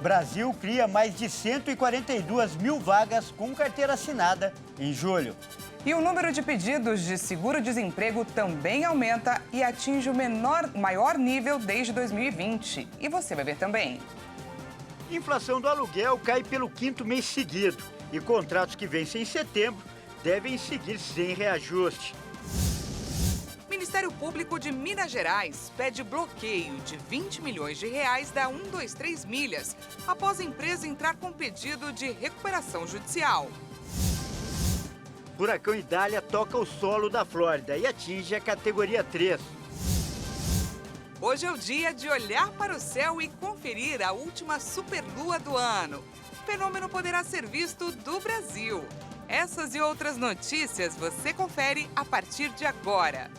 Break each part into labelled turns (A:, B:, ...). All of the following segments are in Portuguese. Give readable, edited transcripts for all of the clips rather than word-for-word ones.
A: Brasil cria mais de 142 mil vagas com carteira assinada em julho.
B: E o número de pedidos de seguro-desemprego também aumenta e atinge o maior nível desde 2020. E você vai ver também.
A: Inflação do aluguel cai pelo quinto mês seguido e contratos que vencem em setembro devem seguir sem reajuste.
B: Ministério Público de Minas Gerais pede bloqueio de 20 milhões de reais da 123 Milhas, após a empresa entrar com pedido de recuperação judicial.
A: Furacão Idália toca o solo da Flórida e atinge a categoria 3.
B: Hoje é o dia de olhar para o céu e conferir a última superlua do ano. O fenômeno poderá ser visto do Brasil. Essas e outras notícias você confere a partir de agora.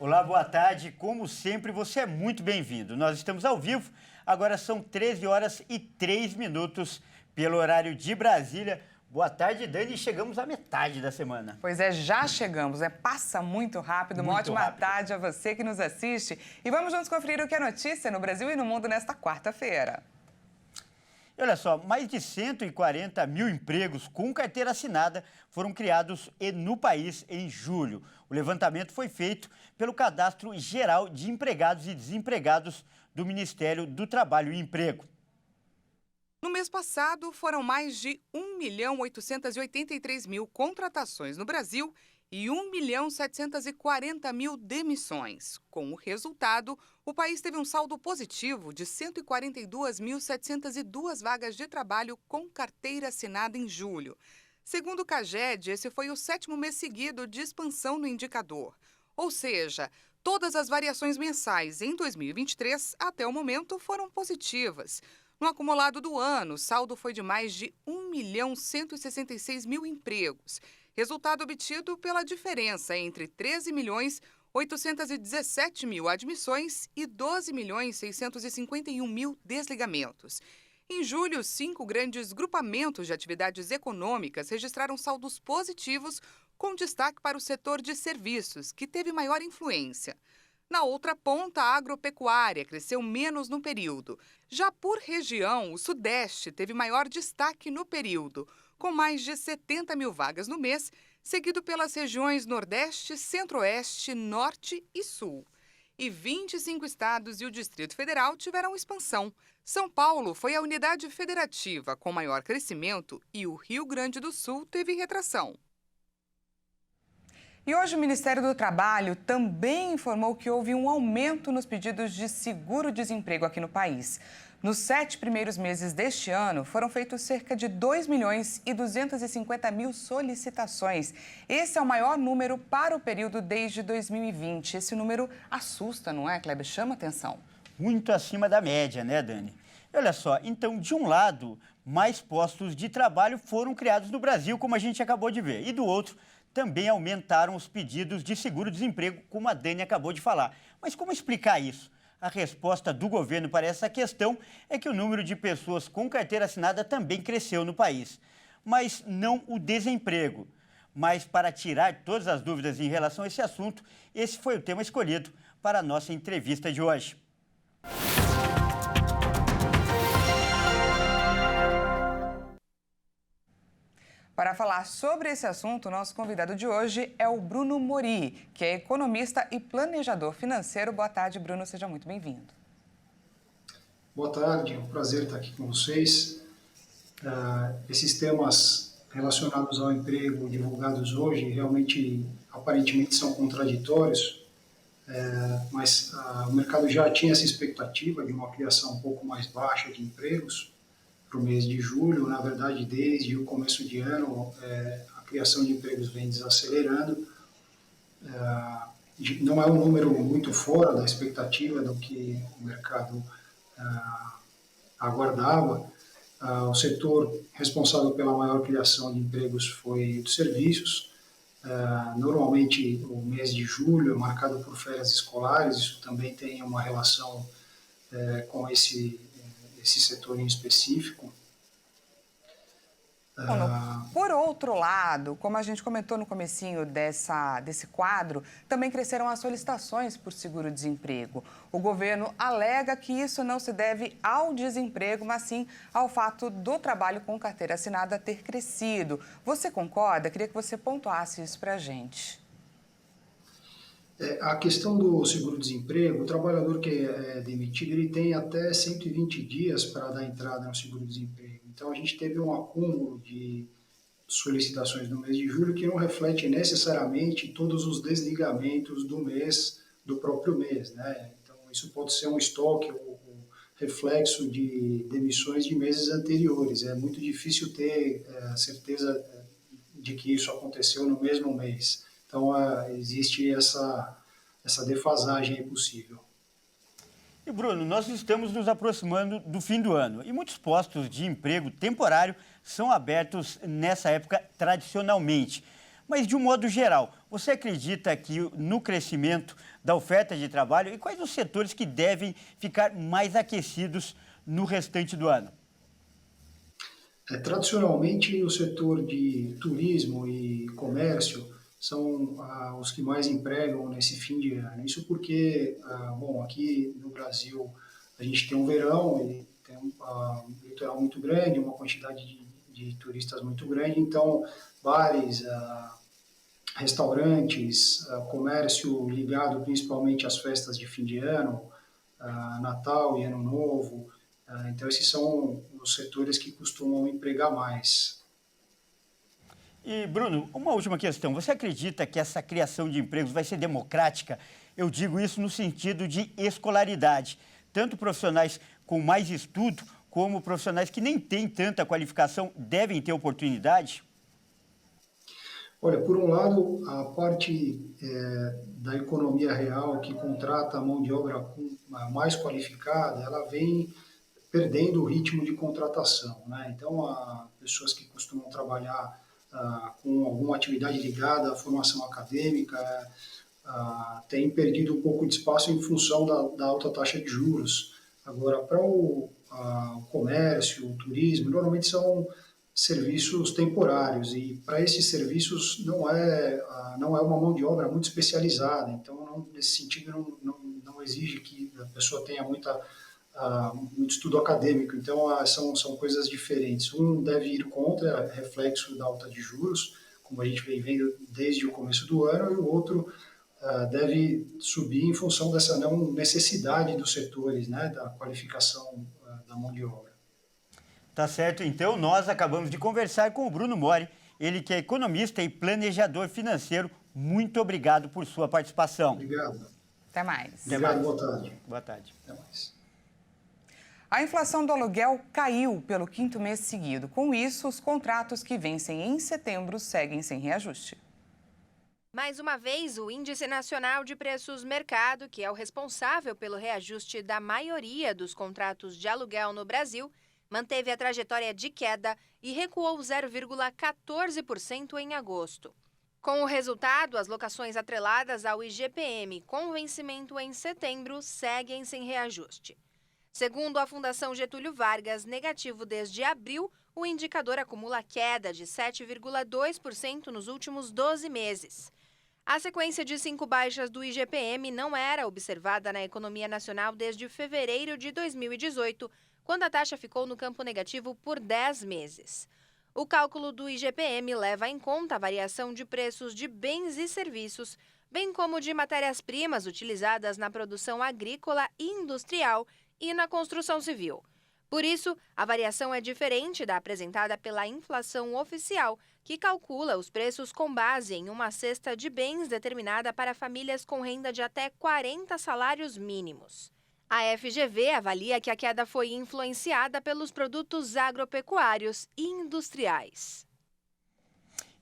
A: Olá, boa tarde. Como sempre, você é muito bem-vindo. Nós estamos ao vivo, agora são 13 horas e 3 minutos pelo horário de Brasília. Boa tarde, Dani. Chegamos à metade da semana.
B: Pois é, já chegamos, né? Passa muito rápido. Uma ótima tarde a você que nos assiste. E vamos juntos conferir o que é notícia no Brasil e no mundo nesta quarta-feira.
A: Olha só, mais de 140 mil empregos com carteira assinada foram criados no país em julho. O levantamento foi feito pelo Cadastro Geral de Empregados e Desempregados do Ministério do Trabalho e Emprego.
B: No mês passado, foram mais de 1.883.000 contratações no Brasil e 1.740.000 demissões. Com o resultado, o país teve um saldo positivo de 142.702 vagas de trabalho com carteira assinada em julho. Segundo o CAGED, esse foi o 7º mês seguido de expansão no indicador. Ou seja, todas as variações mensais em 2023, até o momento, foram positivas. No acumulado do ano, o saldo foi de mais de 1.166.000 empregos, resultado obtido pela diferença entre 13.817.000 admissões e 12.651.000 desligamentos. Em julho, 5 grandes grupamentos de atividades econômicas registraram saldos positivos, com destaque para o setor de serviços, que teve maior influência. Na outra ponta, a agropecuária cresceu menos no período. Já por região, o Sudeste teve maior destaque no período, com mais de 70 mil vagas no mês, seguido pelas regiões Nordeste, Centro-Oeste, Norte e Sul. E 25 estados e o Distrito Federal tiveram expansão. São Paulo foi a unidade federativa com maior crescimento e o Rio Grande do Sul teve retração. E hoje o Ministério do Trabalho também informou que houve um aumento nos pedidos de seguro-desemprego aqui no país. Nos 7 primeiros meses deste ano, foram feitos cerca de 2.250.000 solicitações. Esse é o maior número para o período desde 2020. Esse número assusta, não é, Kleber? Chama atenção.
A: Muito acima da média, né, Dani? Olha só, então, de um lado, mais postos de trabalho foram criados no Brasil, como a gente acabou de ver. E do outro, também aumentaram os pedidos de seguro-desemprego, como a Dani acabou de falar. Mas como explicar isso? A resposta do governo para essa questão é que o número de pessoas com carteira assinada também cresceu no país. Mas não o desemprego. Mas para tirar todas as dúvidas em relação a esse assunto, esse foi o tema escolhido para a nossa entrevista de hoje.
B: Para falar sobre esse assunto, nosso convidado de hoje é o Bruno Mori, que é economista e planejador financeiro. Boa tarde, Bruno. Seja muito bem-vindo.
C: Boa tarde, é um prazer estar aqui com vocês. Esses temas relacionados ao emprego divulgados hoje realmente, aparentemente, são contraditórios, mas o mercado já tinha essa expectativa de uma criação um pouco mais baixa de empregos para o mês de julho. Na verdade, desde o começo de ano, a criação de empregos vem desacelerando. Não é um número muito fora da expectativa do que o mercado aguardava. O setor responsável pela maior criação de empregos foi o de serviços. Normalmente, o mês de julho é marcado por férias escolares, isso também tem uma relação com esse setor em específico.
B: Por outro lado, como a gente comentou no comecinho desse quadro, também cresceram as solicitações por seguro-desemprego. O governo alega que isso não se deve ao desemprego, mas sim ao fato do trabalho com carteira assinada ter crescido. Você concorda? Queria que você pontuasse isso para a gente.
C: A questão do seguro-desemprego, o trabalhador que é demitido, ele tem até 120 dias para dar entrada no seguro-desemprego. Então, a gente teve um acúmulo de solicitações no mês de julho que não reflete necessariamente todos os desligamentos do mês, do próprio mês, né? Então, isso pode ser um estoque ou reflexo de demissões de meses anteriores. É muito difícil ter certeza de que isso aconteceu no mesmo mês. Então, existe essa defasagem aí possível.
A: E, Bruno, nós estamos nos aproximando do fim do ano e muitos postos de emprego temporário são abertos nessa época tradicionalmente. Mas, de um modo geral, você acredita que no crescimento da oferta de trabalho e quais os setores que devem ficar mais aquecidos no restante do ano?
C: Tradicionalmente, o setor de turismo e comércio são os que mais empregam nesse fim de ano. Isso porque, bom, aqui no Brasil a gente tem um verão e tem um litoral muito grande, uma quantidade de turistas muito grande, então bares, restaurantes, comércio ligado principalmente às festas de fim de ano, Natal e Ano Novo, então esses são os setores que costumam empregar mais.
A: E, Bruno, uma última questão. Você acredita que essa criação de empregos vai ser democrática? Eu digo isso no sentido de escolaridade. Tanto profissionais com mais estudo, como profissionais que nem têm tanta qualificação devem ter oportunidade?
C: Olha, por um lado, a parte da economia real que contrata a mão de obra mais qualificada, ela vem perdendo o ritmo de contratação, né? Então, pessoas que costumam trabalhar com alguma atividade ligada à formação acadêmica, tem perdido um pouco de espaço em função da alta taxa de juros. Agora, para o comércio, o turismo, normalmente são serviços temporários e para esses serviços não é uma mão de obra muito especializada. Então, nesse sentido, não exige que a pessoa tenha muito estudo acadêmico, então são coisas diferentes. Um deve ir contra, reflexo da alta de juros, como a gente vem vendo desde o começo do ano, e o outro deve subir em função dessa não necessidade dos setores, né, da qualificação da mão de obra.
A: Tá certo, então nós acabamos de conversar com o Bruno Mori, ele que é economista e planejador financeiro. Muito obrigado por sua participação.
C: Obrigado.
B: Até mais.
C: Obrigado, boa tarde.
A: Boa tarde.
C: Até mais.
B: A inflação do aluguel caiu pelo 5º mês seguido. Com isso, os contratos que vencem em setembro seguem sem reajuste.
D: Mais uma vez, o Índice Nacional de Preços Mercado, que é o responsável pelo reajuste da maioria dos contratos de aluguel no Brasil, manteve a trajetória de queda e recuou 0,14% em agosto. Com o resultado, as locações atreladas ao IGPM com vencimento em setembro seguem sem reajuste. Segundo a Fundação Getúlio Vargas, negativo desde abril, o indicador acumula queda de 7,2% nos últimos 12 meses. A sequência de 5 baixas do IGPM não era observada na economia nacional desde fevereiro de 2018, quando a taxa ficou no campo negativo por 10 meses. O cálculo do IGPM leva em conta a variação de preços de bens e serviços, bem como de matérias-primas utilizadas na produção agrícola e industrial e na construção civil. Por isso, a variação é diferente da apresentada pela inflação oficial, que calcula os preços com base em uma cesta de bens determinada para famílias com renda de até 40 salários mínimos. A FGV avalia que a queda foi influenciada pelos produtos agropecuários e industriais.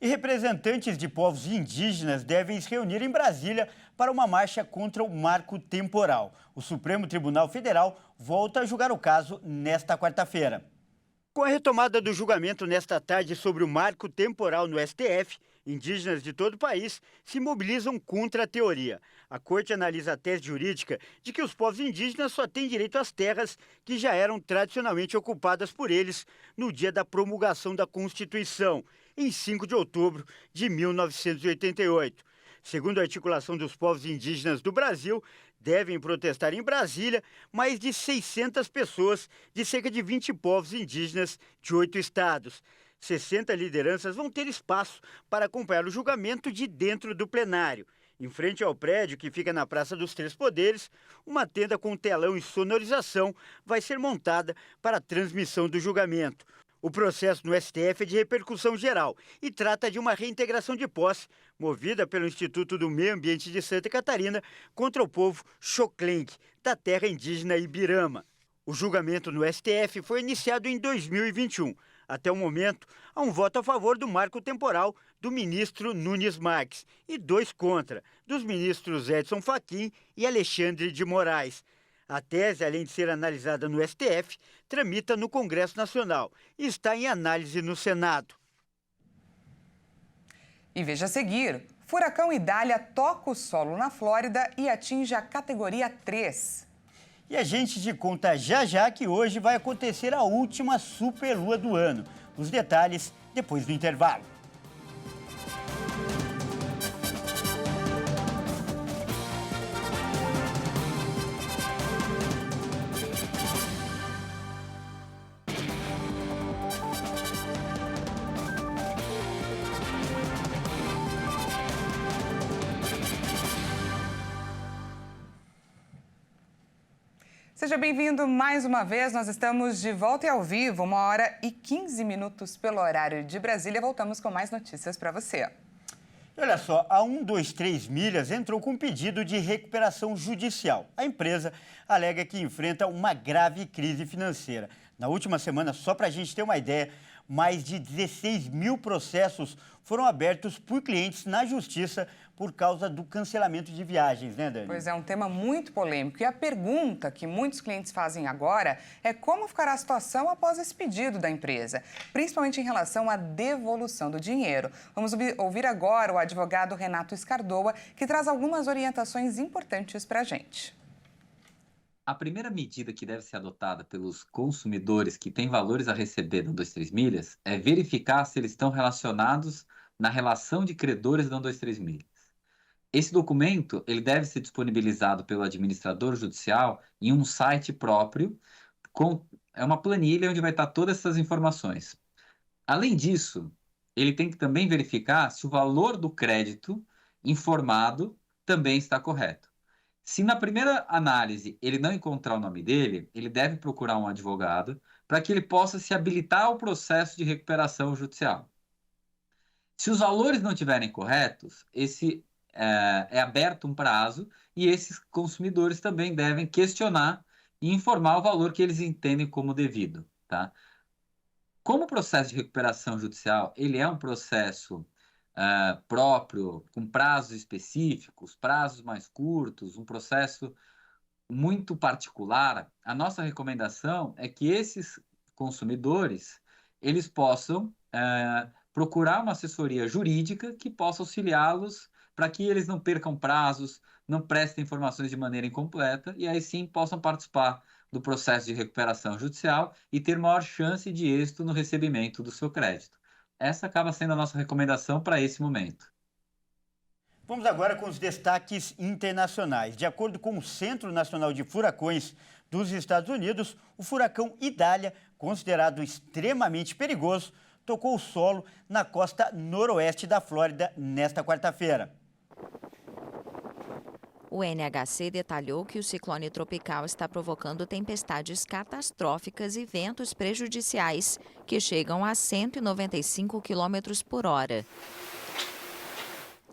A: E representantes de povos indígenas devem se reunir em Brasília para uma marcha contra o marco temporal. O Supremo Tribunal Federal volta a julgar o caso nesta quarta-feira. Com a retomada do julgamento nesta tarde sobre o marco temporal no STF, Indígenas de todo o país se mobilizam contra a teoria. A corte analisa a tese jurídica de que os povos indígenas só têm direito às terras que já eram tradicionalmente ocupadas por eles no dia da promulgação da Constituição, em 5 de outubro de 1988. Segundo a articulação dos povos indígenas do Brasil, devem protestar em Brasília mais de 600 pessoas de cerca de 20 povos indígenas de 8 estados. 60 lideranças vão ter espaço para acompanhar o julgamento de dentro do plenário. Em frente ao prédio, que fica na Praça dos Três Poderes, uma tenda com telão e sonorização vai ser montada para a transmissão do julgamento. O processo no STF é de repercussão geral e trata de uma reintegração de posse movida pelo Instituto do Meio Ambiente de Santa Catarina contra o povo Xoklengue, da terra indígena Ibirama. O julgamento no STF foi iniciado em 2021. Até o momento, há um voto a favor do marco temporal do ministro Nunes Marques e 2 contra, dos ministros Edson Fachin e Alexandre de Moraes. A tese, além de ser analisada no STF, tramita no Congresso Nacional e está em análise no Senado.
E: E veja a seguir, furacão Idália toca o solo na Flórida e atinge a categoria 3.
A: E a gente te conta já que hoje vai acontecer a última superlua do ano. Os detalhes depois do intervalo.
E: Seja bem-vindo mais uma vez, nós estamos de volta e ao vivo, 1h15 pelo horário de Brasília. Voltamos com mais notícias para você.
A: Olha só, a 123 Milhas entrou com um pedido de recuperação judicial. A empresa alega que enfrenta uma grave crise financeira. Na última semana, só para a gente ter uma ideia, mais de 16 mil processos foram abertos por clientes na justiça por causa do cancelamento de viagens, né, Dani?
E: Pois é, um tema muito polêmico. E a pergunta que muitos clientes fazem agora é como ficará a situação após esse pedido da empresa, principalmente em relação à devolução do dinheiro. Vamos ouvir agora o advogado Renato Escardoa, que traz algumas orientações importantes para a gente.
F: A primeira medida que deve ser adotada pelos consumidores que têm valores a receber da 123 Milhas é verificar se eles estão relacionados na relação de credores da 123 Milhas. Esse documento ele deve ser disponibilizado pelo administrador judicial em um site próprio, é uma planilha onde vai estar todas essas informações. Além disso, ele tem que também verificar se o valor do crédito informado também está correto. Se na primeira análise ele não encontrar o nome dele, ele deve procurar um advogado para que ele possa se habilitar ao processo de recuperação judicial. Se os valores não estiverem corretos, é aberto um prazo e esses consumidores também devem questionar e informar o valor que eles entendem como devido, tá? Como o processo de recuperação judicial ele é um processo próprio, com prazos específicos, prazos mais curtos, um processo muito particular, a nossa recomendação é que esses consumidores eles possam procurar uma assessoria jurídica que possa auxiliá-los para que eles não percam prazos, não prestem informações de maneira incompleta e aí sim possam participar do processo de recuperação judicial e ter maior chance de êxito no recebimento do seu crédito. Essa acaba sendo a nossa recomendação para esse momento.
A: Vamos agora com os destaques internacionais. De acordo com o Centro Nacional de Furacões dos Estados Unidos, o furacão Idália, considerado extremamente perigoso, tocou o solo na costa noroeste da Flórida nesta quarta-feira.
G: O NHC detalhou que o ciclone tropical está provocando tempestades catastróficas e ventos prejudiciais que chegam a 195 km por hora.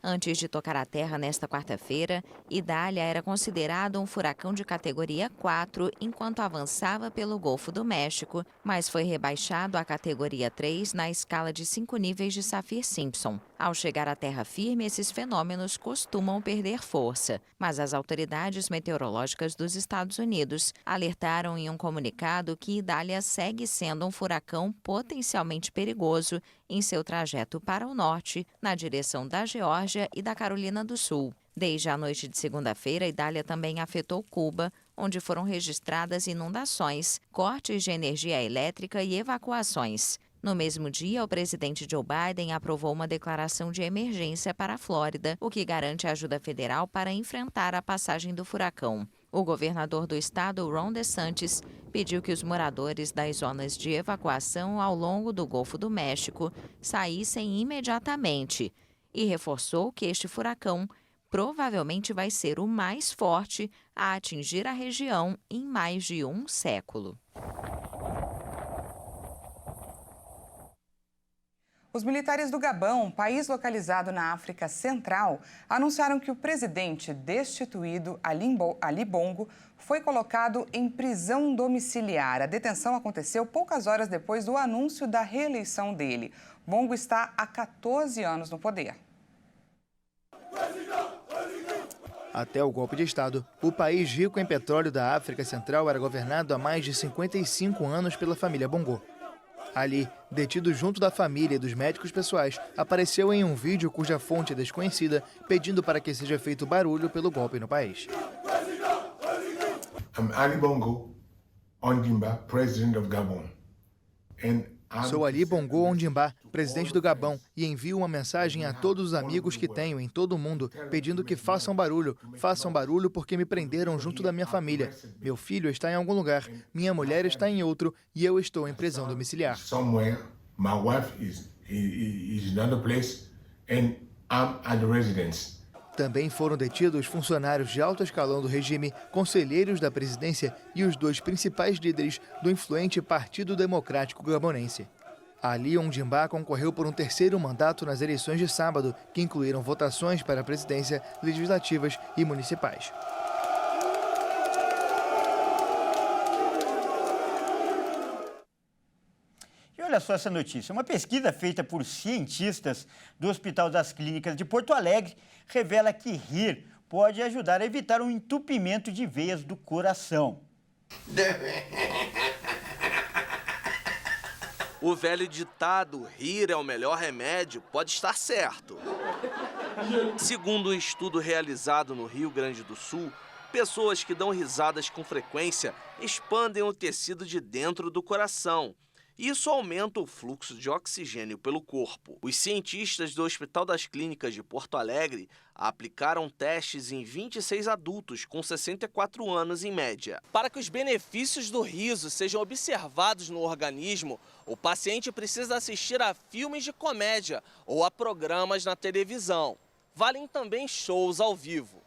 G: Antes de tocar a terra nesta quarta-feira, Idália era considerado um furacão de categoria 4 enquanto avançava pelo Golfo do México, mas foi rebaixado à categoria 3 na escala de 5 níveis de Saffir-Simpson. Ao chegar à terra firme, esses fenômenos costumam perder força, mas as autoridades meteorológicas dos Estados Unidos alertaram em um comunicado que Idália segue sendo um furacão potencialmente perigoso em seu trajeto para o norte, na direção da Geórgia e da Carolina do Sul. Desde a noite de segunda-feira, Idália também afetou Cuba, onde foram registradas inundações, cortes de energia elétrica e evacuações. No mesmo dia, o presidente Joe Biden aprovou uma declaração de emergência para a Flórida, o que garante ajuda federal para enfrentar a passagem do furacão. O governador do estado, Ron DeSantis, pediu que os moradores das zonas de evacuação ao longo do Golfo do México saíssem imediatamente e reforçou que este furacão provavelmente vai ser o mais forte a atingir a região em mais de um século.
E: Os militares do Gabão, país localizado na África Central, anunciaram que o presidente destituído, Ali Bongo, foi colocado em prisão domiciliar. A detenção aconteceu poucas horas depois do anúncio da reeleição dele. Bongo está há 14 anos no poder.
H: Até o golpe de Estado, o país rico em petróleo da África Central era governado há mais de 55 anos pela família Bongo. Ali, detido junto da família e dos médicos pessoais, apareceu em um vídeo cuja fonte é desconhecida, pedindo para que seja feito barulho pelo golpe no país.
I: I'm Ali Bongo Ondimba, President of Gabon.
H: Sou Ali Bongo Ondimba, presidente do Gabão, e envio uma mensagem a todos os amigos que tenho em todo o mundo, pedindo que façam barulho porque me prenderam junto da minha família. Meu filho está em algum lugar, minha mulher está em outro e eu estou em prisão domiciliar.
I: Somewhere, my wife is in another place and I'm at the residence.
H: Também foram detidos funcionários de alto escalão do regime, conselheiros da presidência e os 2 principais líderes do influente Partido Democrático Gabonense. Ali Ondimba concorreu por um 3º mandato nas eleições de sábado, que incluíram votações para a presidência, legislativas e municipais.
A: Olha só essa notícia. Uma pesquisa feita por cientistas do Hospital das Clínicas de Porto Alegre revela que rir pode ajudar a evitar um entupimento de veias do coração.
J: O velho ditado "rir é o melhor remédio" pode estar certo. Segundo um estudo realizado no Rio Grande do Sul, pessoas que dão risadas com frequência expandem o tecido de dentro do coração. Isso aumenta o fluxo de oxigênio pelo corpo. Os cientistas do Hospital das Clínicas de Porto Alegre aplicaram testes em 26 adultos com 64 anos em média. Para que os benefícios do riso sejam observados no organismo, o paciente precisa assistir a filmes de comédia ou a programas na televisão. Valem também shows ao vivo.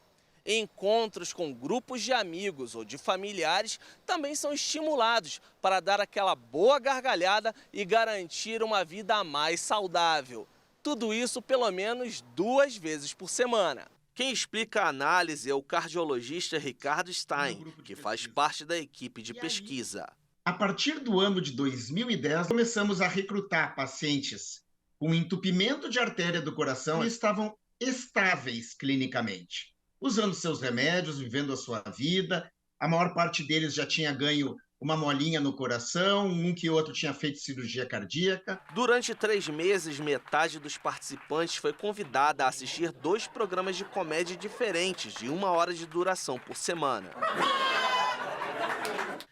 J: Encontros com grupos de amigos ou de familiares também são estimulados para dar aquela boa gargalhada e garantir uma vida mais saudável. Tudo isso pelo menos 2 vezes por semana. Quem explica a análise é o cardiologista Ricardo Stein, que faz parte da equipe de pesquisa.
K: A partir do ano de 2010, começamos a recrutar pacientes com entupimento de artéria do coração e estavam estáveis clinicamente, usando seus remédios, vivendo a sua vida. A maior parte deles já tinha ganho uma molinha no coração, um que outro tinha feito cirurgia cardíaca.
J: Durante 3 meses, metade dos participantes foi convidada a assistir 2 programas de comédia diferentes, de 1 hora de duração por semana.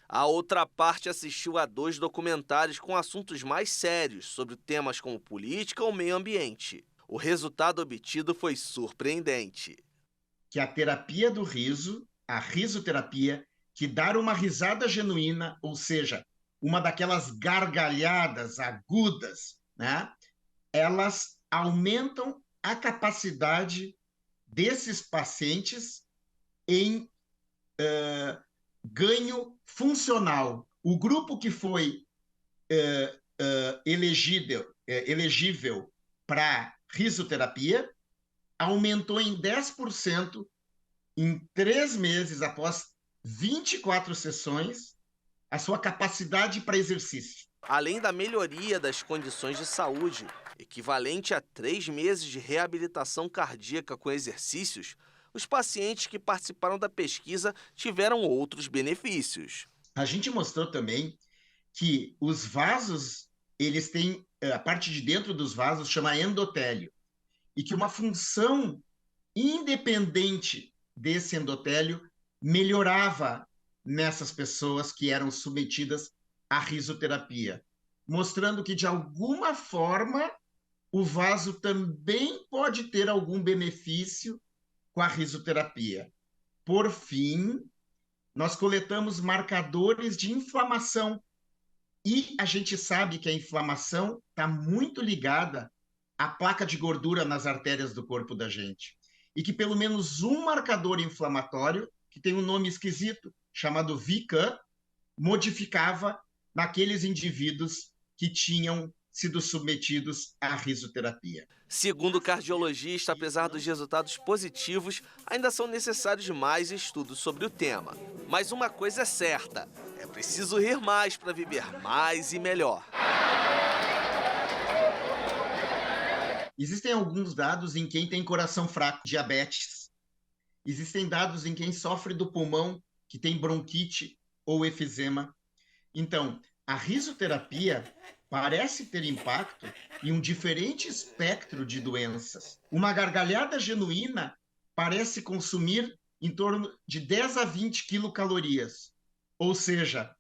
J: A outra parte assistiu a 2 documentários com assuntos mais sérios, sobre temas como política ou meio ambiente. O resultado obtido foi surpreendente.
K: Que a terapia do riso, a risoterapia, que dar uma risada genuína, ou seja, uma daquelas gargalhadas agudas, né, elas aumentam a capacidade desses pacientes em ganho funcional. O grupo que foi elegível para risoterapia aumentou em 10% em 3 meses, após 24 sessões, a sua capacidade para exercício.
J: Além da melhoria das condições de saúde, equivalente a 3 meses de reabilitação cardíaca com exercícios, os pacientes que participaram da pesquisa tiveram outros benefícios.
K: A gente mostrou também que os vasos, eles têm, a parte de dentro dos vasos chama endotélio, e que uma função independente desse endotélio melhorava nessas pessoas que eram submetidas à risoterapia, mostrando que, de alguma forma, o vaso também pode ter algum benefício com a risoterapia. Por fim, nós coletamos marcadores de inflamação, e a gente sabe que a inflamação está muito ligada à placa de gordura nas artérias do corpo da gente. E que pelo menos um marcador inflamatório, que tem um nome esquisito, chamado VICAN, modificava naqueles indivíduos que tinham sido submetidos à risoterapia.
J: Segundo o cardiologista, apesar dos resultados positivos, ainda são necessários mais estudos sobre o tema. Mas uma coisa é certa, é preciso rir mais para viver mais e melhor.
K: Existem alguns dados em quem tem coração fraco, diabetes. Existem dados em quem sofre do pulmão, que tem bronquite ou efizema. Então, a risoterapia parece ter impacto em um diferente espectro de doenças. Uma gargalhada genuína parece consumir em torno de 10 a 20 quilocalorias. Ou seja,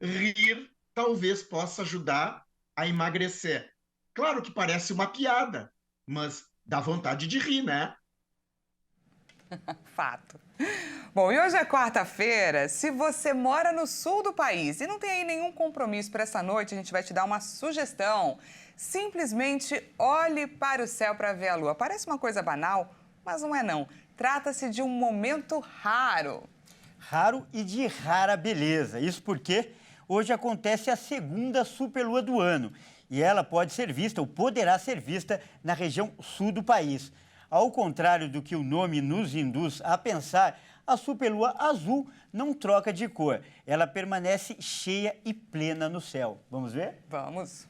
K: rir talvez possa ajudar a emagrecer. Claro que parece uma piada, mas dá vontade de rir, né?
E: Fato. Bom, e hoje é quarta-feira. Se você mora no sul do país e não tem aí nenhum compromisso para essa noite, a gente vai te dar uma sugestão. Simplesmente olhe para o céu para ver a lua. Parece uma coisa banal, mas não é não. Trata-se de um momento raro.
A: Raro e de rara beleza. Isso porque hoje acontece a segunda superlua do ano. E ela pode ser vista, ou poderá ser vista, na região sul do país. Ao contrário do que o nome nos induz a pensar, a superlua azul não troca de cor. Ela permanece cheia e plena no céu. Vamos ver?
E: Vamos.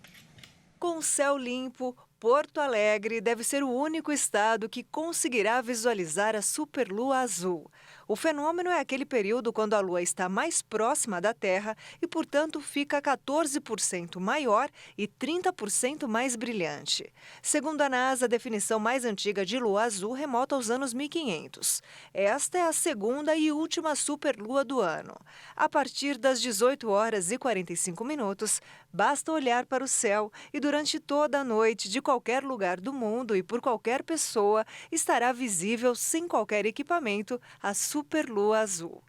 L: Com céu limpo, Porto Alegre deve ser o único estado que conseguirá visualizar a superlua azul. O fenômeno é aquele período quando a Lua está mais próxima da Terra e, portanto, fica 14% maior e 30% mais brilhante. Segundo a NASA, a definição mais antiga de lua azul remonta aos anos 1500. Esta é a segunda e última superlua do ano. A partir das 18 horas e 45 minutos, basta olhar para o céu e durante toda a noite, de qualquer lugar do mundo e por qualquer pessoa, estará visível sem qualquer equipamento a superlua azul.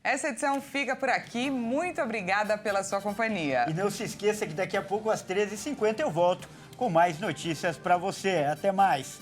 E: Essa edição fica por aqui. Muito obrigada pela sua companhia.
A: E não se esqueça que daqui a pouco, às 13h50, eu volto com mais notícias para você. Até mais!